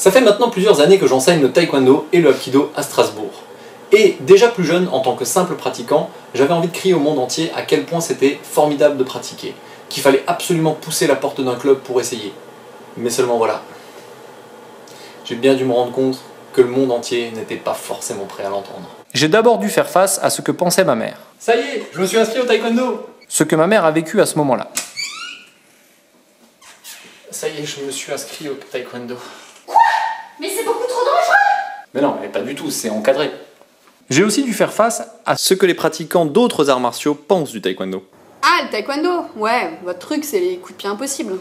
Ça fait maintenant plusieurs années que j'enseigne le taekwondo et le hapkido à Strasbourg. Et déjà plus jeune, en tant que simple pratiquant, j'avais envie de crier au monde entier à quel point c'était formidable de pratiquer, qu'il fallait absolument pousser la porte d'un club pour essayer. Mais seulement voilà. J'ai bien dû me rendre compte que le monde entier n'était pas forcément prêt à l'entendre. J'ai d'abord dû faire face à ce que pensait ma mère. Ça y est, je me suis inscrit au taekwondo! Ce que ma mère a vécu à ce moment-là. Ça y est, je me suis inscrit au taekwondo. Quoi? Mais c'est beaucoup trop dangereux! Mais non, mais pas du tout, c'est encadré. J'ai aussi dû faire face à ce que les pratiquants d'autres arts martiaux pensent du taekwondo. Ah, le taekwondo? Ouais, votre truc, c'est les coups de pied impossibles.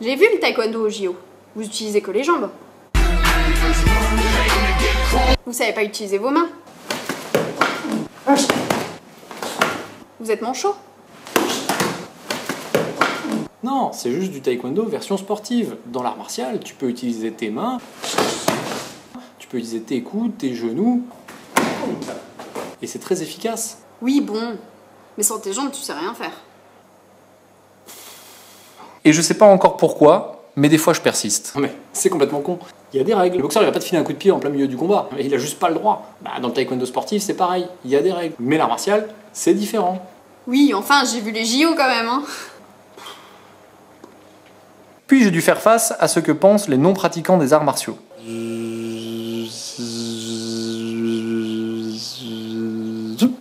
J'ai vu le taekwondo au JO. Vous utilisez que les jambes. Vous savez pas utiliser vos mains. Vous êtes manchot. Non, c'est juste du taekwondo version sportive. Dans l'art martial, tu peux utiliser tes mains, tu peux utiliser tes coudes, tes genoux, et c'est très efficace. Oui, bon, mais sans tes jambes, tu sais rien faire. Et je sais pas encore pourquoi, mais des fois je persiste. Mais c'est complètement con. Il y a des règles. Le boxeur il va pas te filer un coup de pied en plein milieu du combat. Il a juste pas le droit. Dans le taekwondo sportif c'est pareil. Il y a des règles. Mais l'art martial, c'est différent. Oui, enfin j'ai vu les JO quand même. Hein. Puis j'ai dû faire face à ce que pensent les non-pratiquants des arts martiaux.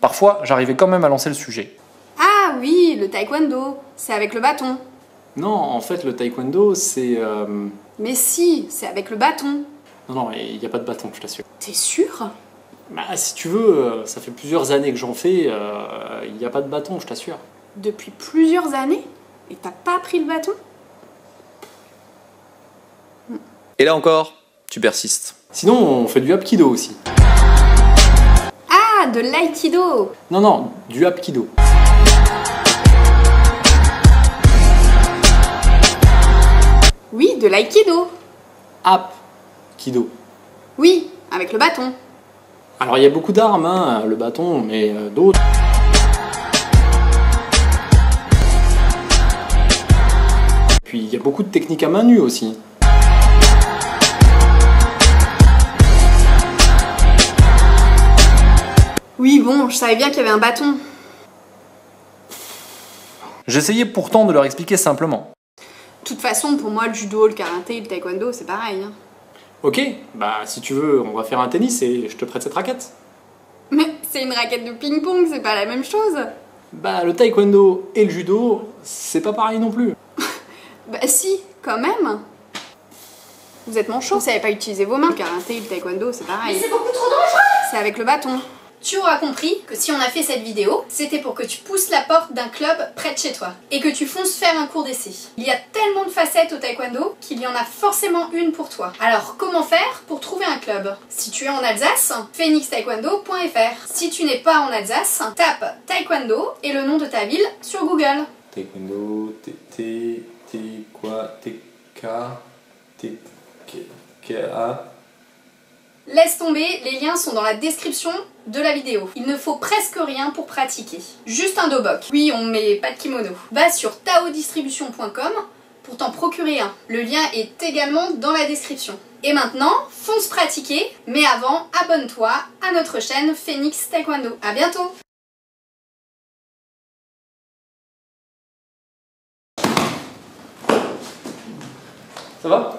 Parfois, j'arrivais quand même à lancer le sujet. Ah oui, le taekwondo, c'est avec le bâton. Non, en fait, le taekwondo, c'est... Mais si, c'est avec le bâton. Non, il n'y a pas de bâton, je t'assure. T'es sûr? Si tu veux, ça fait plusieurs années que j'en fais, il n'y a pas de bâton, je t'assure. Depuis plusieurs années? Et t'as pas pris le bâton? Et là encore, tu persistes. Sinon, on fait du hapkido aussi. Ah, de l'aïkido! Non, du hapkido. Oui, de l'aïkido. Hapkido. Oui, avec le bâton. Alors il y a beaucoup d'armes, hein, le bâton, mais d'autres. Puis il y a beaucoup de techniques à main nue aussi. Oui, bon, je savais bien qu'il y avait un bâton. J'essayais pourtant de leur expliquer simplement. De toute façon, pour moi, le judo, le karaté, le taekwondo, c'est pareil. Hein. Ok, si tu veux, on va faire un tennis et je te prête cette raquette. Mais c'est une raquette de ping-pong, c'est pas la même chose. Le taekwondo et le judo, c'est pas pareil non plus. Si, quand même. Vous êtes manchot, vous savez pas utiliser vos mains. Le karaté, le taekwondo, c'est pareil. Mais c'est beaucoup trop dangereux! C'est avec le bâton. Tu auras compris que si on a fait cette vidéo, c'était pour que tu pousses la porte d'un club près de chez toi et que tu fonces faire un cours d'essai. Il y a tellement de facettes au taekwondo qu'il y en a forcément une pour toi. Alors comment faire pour trouver un club? Si tu es en Alsace, phoenixtaekwondo.fr. Si tu n'es pas en Alsace, tape taekwondo et le nom de ta ville sur Google. Taekwondo, T-K. Laisse tomber, les liens sont dans la description de la vidéo. Il ne faut presque rien pour pratiquer. Juste un dobok. Oui, on met pas de kimono. Va sur taodistribution.com pour t'en procurer un. Le lien est également dans la description. Et maintenant, fonce pratiquer, mais avant, abonne-toi à notre chaîne Phoenix Taekwondo. À bientôt! Ça va?